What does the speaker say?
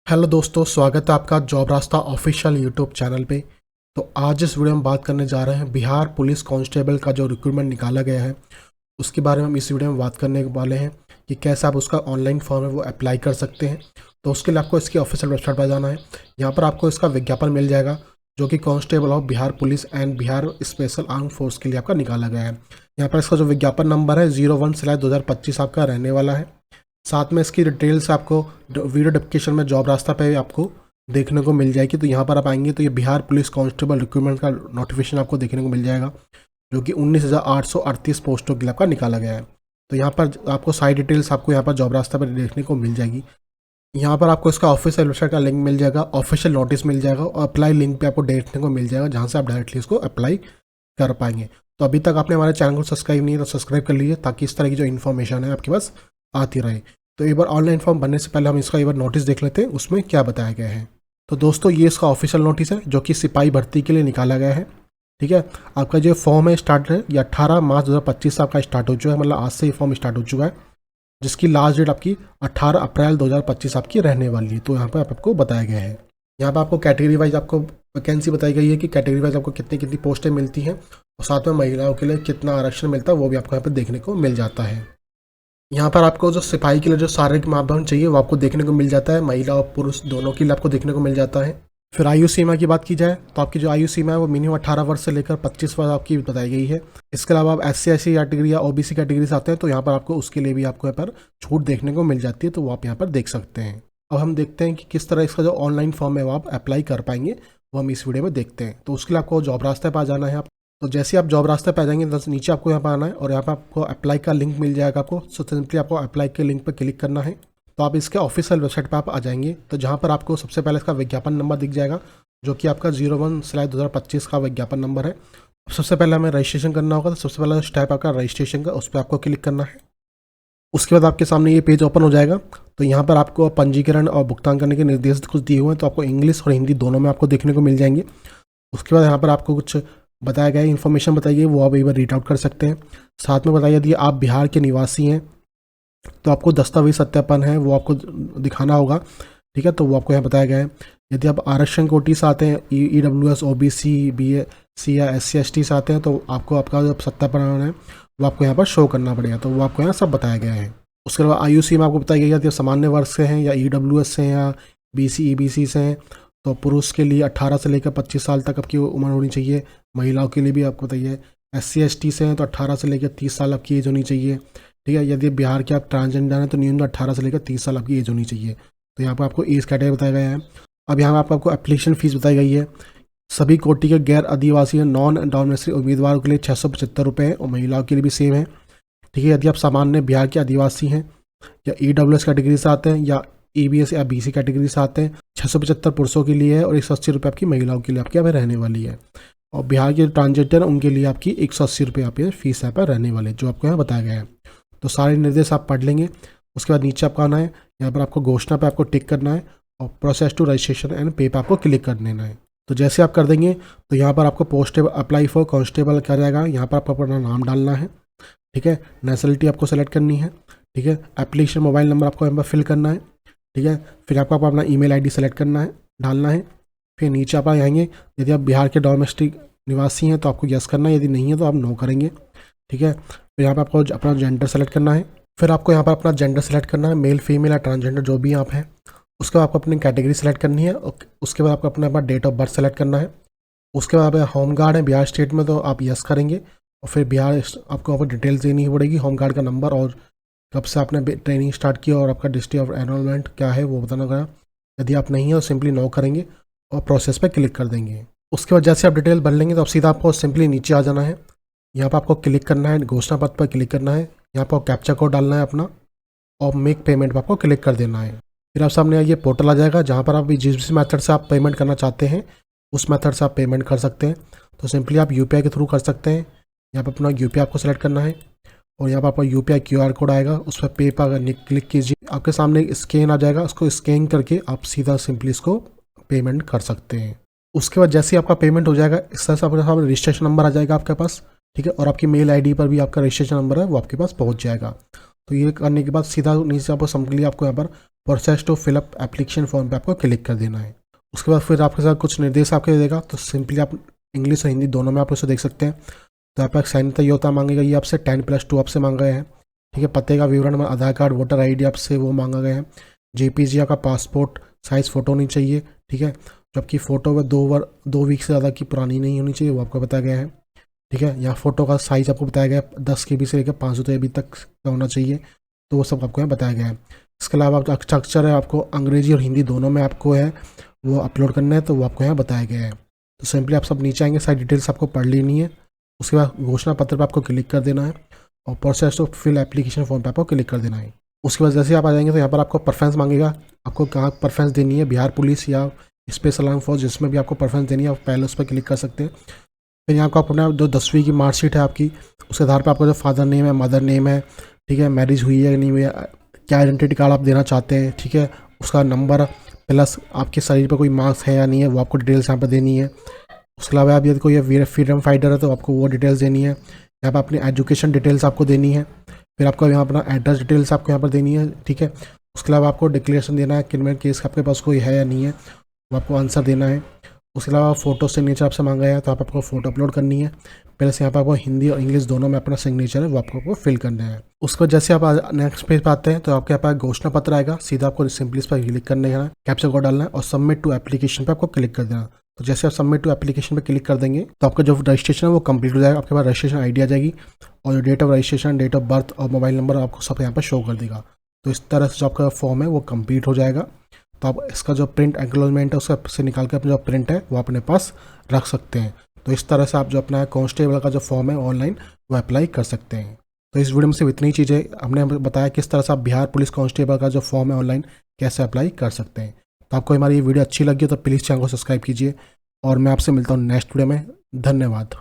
Hello दोस्तों, स्वागत है आपका जॉब रास्ता ऑफिशियल यूट्यूब चैनल पे। तो आज इस वीडियो में बात करने जा रहे हैं बिहार पुलिस कांस्टेबल का जो रिक्रूटमेंट निकाला गया है उसके बारे में हम इस वीडियो में बात करने वाले हैं कि कैसे आप उसका ऑनलाइन फॉर्म है वो अप्लाई कर सकते हैं। तो उसके लिए आपको इसकी ऑफिशियल वेबसाइट पर जाना है। यहाँ पर आपको इसका विज्ञापन मिल जाएगा जो कि constable of Bihar police and Bihar special arm force के लिए आपका निकाला गया है। यहाँ पर इसका जो विज्ञापन नंबर है 01/2025 आपका रहने वाला है। साथ में इसकी डिटेल्स आपको वीडियो डिस्क्रिप्शन में जॉब रास्ता पे आपको देखने को मिल जाएगी। तो यहाँ पर आप आएंगे तो ये बिहार पुलिस कांस्टेबल रिक्रूटमेंट का नोटिफिकेशन आपको देखने को मिल जाएगा जो कि 19,838 पोस्टों के लिए आपका निकाला गया है। तो यहाँ पर आपको सारी डिटेल्स आपको यहाँ पर जॉब रास्ता पर देखने को मिल जाएगी। यहाँ पर आपको इसका ऑफिशियल वेबसाइट का लिंक मिल जाएगा, ऑफिशियल नोटिस मिल जाएगा और अप्लाई लिंक पे आपको देखने को मिल जाएगा जहाँ से आप डायरेक्टली इसको अप्लाई कर पाएंगे। तो अभी तक आपने हमारे चैनल को सब्सक्राइब नहीं है तो सब्सक्राइब कर लीजिए ताकि इस तरह की जो इन्फॉर्मेशन है आपके पास आती रहे। तो एक बार ऑनलाइन फॉर्म भरने से पहले हम इसका एक बार नोटिस देख लेते हैं उसमें क्या बताया गया है। तो दोस्तों ये इसका ऑफिशियल नोटिस है जो कि सिपाही भर्ती के लिए निकाला गया है। ठीक है, आपका जो फॉर्म है स्टार्ट है ये 18 मार्च 2025 से आपका स्टार्ट हो चुका है, मतलब आज से ये फॉर्म स्टार्ट हो चुका है जिसकी लास्ट डेट आपकी 18 अप्रैल 2025 आपकी रहने वाली है। तो यहाँ पर आपको बताया गया है। यहाँ पर आपको कैटेगरी वाइज आपको वैकेंसी बताई गई है कि कैटेगरी वाइज आपको कितनी कितनी पोस्टें मिलती हैं और साथ में महिलाओं के लिए कितना आरक्षण मिलता है वो भी आपको यहाँ पर देखने को मिल जाता है। यहाँ पर आपको जो सिपाही के लिए जो शारीरिक मापदंड चाहिए वो आपको देखने को मिल जाता है, महिला और पुरुष दोनों के लिए आपको देखने को मिल जाता है। फिर आयु सीमा की बात की जाए तो आपकी जो आयु सीमा है वो मिनिमम 18 वर्ष से लेकर 25 वर्ष आपकी बताई गई है। इसके अलावा आप SC/SC कैटेगरी या OBC कैटेगरी से आते हैं तो यहाँ पर आपको उसके लिए भी आपको यहाँ पर छूट देखने को मिल जाती है, तो वो आप यहाँ पर देख सकते हैं। अब हम देखते हैं कि किस तरह इसका जो ऑनलाइन फॉर्म है वो आप अप्लाई कर पाएंगे, वो हम इस वीडियो में देखते हैं। तो उसके लिए आपको जॉब रास्ते पर जाना है। आप तो जैसे आप जॉब रास्ते पे आ जाएंगे तो नीचे आपको यहाँ पर आना है और यहाँ पर आपको अप्लाई का लिंक मिल जाएगा आपको। सो सिंपली आपको अप्लाई के लिंक पर क्लिक करना है। तो आप इसके ऑफिशियल वेबसाइट पर आप आ जाएंगे तो जहाँ पर आपको सबसे पहले इसका विज्ञापन नंबर दिख जाएगा जो कि आपका 01/2025 का विज्ञापन नंबर है। सबसे पहले हमें रजिस्ट्रेशन करना होगा, तो सबसे पहला स्टेप आपका रजिस्ट्रेशन का, उस पर आपको क्लिक करना है। उसके बाद आपके सामने ये पेज ओपन हो जाएगा। तो यहाँ पर आपको पंजीकरण और भुगतान करने के निर्देश कुछ दिए हुए हैं, तो आपको इंग्लिश और हिंदी दोनों में आपको देखने को मिल जाएंगे। उसके बाद यहाँ पर आपको कुछ बताया गया है, इन्फॉर्मेशन बताई गई, वो आप एक बार रीड आउट कर सकते हैं। साथ में बताइए यदि आप बिहार के निवासी हैं तो आपको दस्तावेज सत्यापन है वो आपको दिखाना होगा। ठीक है, तो वो आपको यहाँ बताया गया है। यदि आप आरक्षण कोटि से आते हैं, EWS OBC BC या SC/ST से आते हैं तो आपको आपका जो सत्यापन है वो आपको यहाँ पर शो करना पड़ेगा, तो वो आपको यहाँ सब बताया गया है। उसके अलावा आयु सीमा आपको बताई गई है, यदि सामान्य वर्ग से हैं या EWS से हैं या BC EBC से हैं तो पुरुष के लिए 18 से लेकर 25 साल तक आपकी उम्र होनी चाहिए। महिलाओं के लिए भी आपको बताइए, SC/ST से हैं तो 18 से लेकर 30 साल आपकी एज होनी चाहिए। ठीक है, यदि बिहार के आप ट्रांसजेंडर हैं तो न्यूनतम 18 से लेकर 30 साल आपकी एज होनी चाहिए। तो यहाँ पर आपको एज कैटेगरी बताया गया है। अब यहाँ पर आपको एप्लीकेशन फीस बताई गई है। सभी कोटि के गैर आदिवासी नॉन डोमेस्टिक उम्मीदवारों के लिए 675 रुपये है और महिलाओं के लिए भी सेम है। ठीक है, यदि आप सामान्य बिहार के आदिवासी हैं या EWS कैटेगरी से आते हैं या EBS या BC कैटेगरी से आते हैं, 675 पुरुषों के लिए है और 180 रुपये आपकी महिलाओं के लिए आपके यहाँ पर रहने वाली है। और बिहार के ट्रांसजेंडर उनके लिए आपकी 180 रुपये आप फीस यहाँ पर रहने वाले, जो आपको यहाँ बताया गया है। तो सारे निर्देश आप पढ़ लेंगे। उसके बाद नीचे आपका आना है, यहाँ पर आपको घोषणा पे आपको टिक करना है और प्रोसेस टू रजिस्ट्रेशन एंड पे पे आपको क्लिक कर देना है। तो जैसे आप कर देंगे तो यहाँ पर आपको पोस्ट अप्लाई फॉर कांस्टेबल क्या जाएगा, यहाँ पर आपको अपना नाम डालना है। ठीक है, नेशनलिटी आपको सेलेक्ट करनी है। ठीक है, एप्लीकेशन मोबाइल नंबर आपको यहाँ पर फिल करना है। ठीक है, फिर आपको अपना email ID सेलेक्ट करना है, डालना है। फिर नीचे आप आएंगे, यदि आप बिहार के डोमेस्टिक निवासी हैं तो आपको यस करना है, यदि नहीं है तो आप नो करेंगे। ठीक है, फिर यहाँ पर आपको अपना जेंडर सेलेक्ट करना है। फिर आपको यहाँ पर अपना जेंडर सेलेक्ट करना है, मेल फीमेल या ट्रांसजेंडर जो भी आप हैं। उसके बाद आपको अपनी कैटेगरी सेलेक्ट करनी है और उसके बाद आपको अपना डेट ऑफ बर्थ सेलेक्ट करना है। उसके बाद आप होम गार्ड है बिहार स्टेट में तो आप यस करेंगे और फिर बिहार आपको वहाँ पर डिटेल्स देनी पड़ेगी, होम गार्ड का नंबर और कब से आपने ट्रेनिंग स्टार्ट किया और आपका डिस्ट्रिक्ट ऑफ एनरोलमेंट क्या है वो बताना होगा। यदि आप नहीं है तो सिंपली नो करेंगे और प्रोसेस पर क्लिक कर देंगे। उसके बाद जैसे आप डिटेल भर लेंगे तो आप सीधा आपको सिंपली नीचे आ जाना है। यहाँ पर आपको क्लिक करना है, घोषणा पत्र पर क्लिक करना है, यहाँ पर कैप्चा कोड डालना है अपना और मेक पेमेंट पर आपको क्लिक कर देना है। फिर आप सामने ये पोर्टल आ जाएगा जहाँ पर आप जिस भी मेथड से आप पेमेंट करना चाहते हैं उस मेथड से आप पेमेंट कर सकते हैं। तो सिंपली आप UPI के थ्रू कर सकते हैं। यहाँ पर अपना UPI आपको सेलेक्ट करना है और यहाँ पर आपका UPI QR कोड आएगा, उस पर पे पर क्लिक कीजिए। आपके सामने स्कैन आ जाएगा, उसको स्कैन करके आप सीधा सिंपली इसको पेमेंट कर सकते हैं। उसके बाद जैसे आपका पेमेंट हो जाएगा इस तरह से आपके सामने रजिस्ट्रेशन नंबर आ जाएगा आपके पास। ठीक है, और आपकी मेल ID पर भी आपका रजिस्ट्रेशन नंबर है वो आपके पास पहुँच जाएगा। तो ये करने के बाद सीधा नीचे आपको सिंपली आपको यहाँ पर process to fill up application form पे आपको क्लिक कर देना है। उसके बाद फिर आपके साथ कुछ निर्देश आपके देगा, तो सिंपली आप इंग्लिश और हिंदी दोनों में आप उसे देख सकते हैं। तो यहाँ पर साइन योग्यता मांगेगा, ये आपसे 10+2 आपसे मांगा गया है। ठीक है, पते का विवरण, आधार कार्ड, वोटर ID आपसे वो मांगा गया है। JPG आपका पासपोर्ट साइज़ फ़ोटो नहीं चाहिए। ठीक है, जबकि फ़ोटो में 2 वीक से ज़्यादा की पुरानी नहीं होनी चाहिए, वो आपको बताया गया है। ठीक है, यहाँ फ़ोटो का साइज़ आपको बताया गया है 10 KB से लेकर 500 KB तक का होना चाहिए, तो वो सब आपको यहाँ बताया गया है। इसके अलावा स्ट्रक्चर है, आपको अंग्रेजी और हिंदी दोनों में आपको है वो अपलोड करना है, तो वो आपको यहाँ बताया गया है। तो सिंपली आप सब नीचे आएंगे, सारी डिटेल्स आपको पढ़ लेनी है। उसके बाद घोषणा पत्र पर आपको क्लिक कर देना है और process to fill application form पर आपको क्लिक कर देना है। उसके बाद जैसे आप आ जाएंगे तो यहाँ पर आपको प्रेफरेंस मांगेगा, आपको कहाँ प्रेफरेंस देनी है, बिहार पुलिस या स्पेशल आर्म फोर्स, जिसमें भी आपको प्रेफरेंस देनी है आप पहले उस पर क्लिक कर सकते हैं। फिर यहाँ को अपना जो 10वीं की मार्कशीट है आपकी, उसके आधार पर आपका जो फादर नेम है, मदर नेम है, ठीक है, मैरिज हुई है नहीं हुई है, क्या आइडेंटिटी कार्ड आप देना चाहते हैं, ठीक है, उसका नंबर प्लस आपके शरीर पर कोई मार्क्स है या नहीं है, वो आपको डिटेल्स यहाँ पर देनी है। उसके अलावा आप यदि कोई फ्रीडम फाइटर है तो आपको वो डिटेल्स देनी है। यहाँ पर अपनी एजुकेशन डिटेल्स आपको देनी है। फिर आपको यहाँ अपना एड्रेस डिटेल्स आपको यहाँ पर देनी है। ठीक है, उसके अलावा आपको डिक्लेरेशन देना है क्रिमिनल केस आपके पास कोई है या नहीं है, वो आपको आंसर देना है। उसके अलावा फ़ोटो सिग्नेचर आपसे मांगा है, तो आपको फ़ोटो अपलोड करनी है। पहले से यहाँ पर आपको हिंदी और इंग्लिश दोनों में अपना सिग्नेचर है वो आपको फिल करना है। उसके बाद जैसे आप नेक्स्ट पेज पर आते हैं तो आपके यहाँ पर घोषणा पत्र आएगा, सीधा आपको सिंपली इस पर क्लिक करने का है, कैप्चा कोड डालना है और सबमिट टू एप्लीकेशन पर आपको क्लिक कर देना। तो जैसे आप सबमिट टू एप्लीकेशन पे क्लिक कर देंगे तो आपका जो रजिस्ट्रेशन है वो कंप्लीट हो जाएगा। आपके पास रजिस्ट्रेशन ID आ जाएगी और जो date of registration, date of birth और मोबाइल नंबर आपको सब यहाँ पर शो कर देगा। तो इस तरह से जो आपका फॉर्म है वो कंप्लीट हो जाएगा। तो आप इसका जो प्रिंट एक्नॉलेजमेंट है उससे निकाल के अपना जो प्रिंट है वो अपने पास रख सकते हैं। तो इस तरह से आप जो अपना कांस्टेबल का जो फॉर्म है ऑनलाइन वो अप्लाई कर सकते हैं। तो इस वीडियो में सिर्फ इतनी चीज़ें हमने बताया किस तरह से आप बिहार पुलिस कांस्टेबल का जो फॉर्म है ऑनलाइन कैसे अप्लाई कर सकते हैं। तो आपको हमारी ये वीडियो अच्छी लगी हो तो प्लीज़ चैनल को सब्सक्राइब कीजिए और मैं आपसे मिलता हूँ नेक्स्ट वीडियो में। धन्यवाद।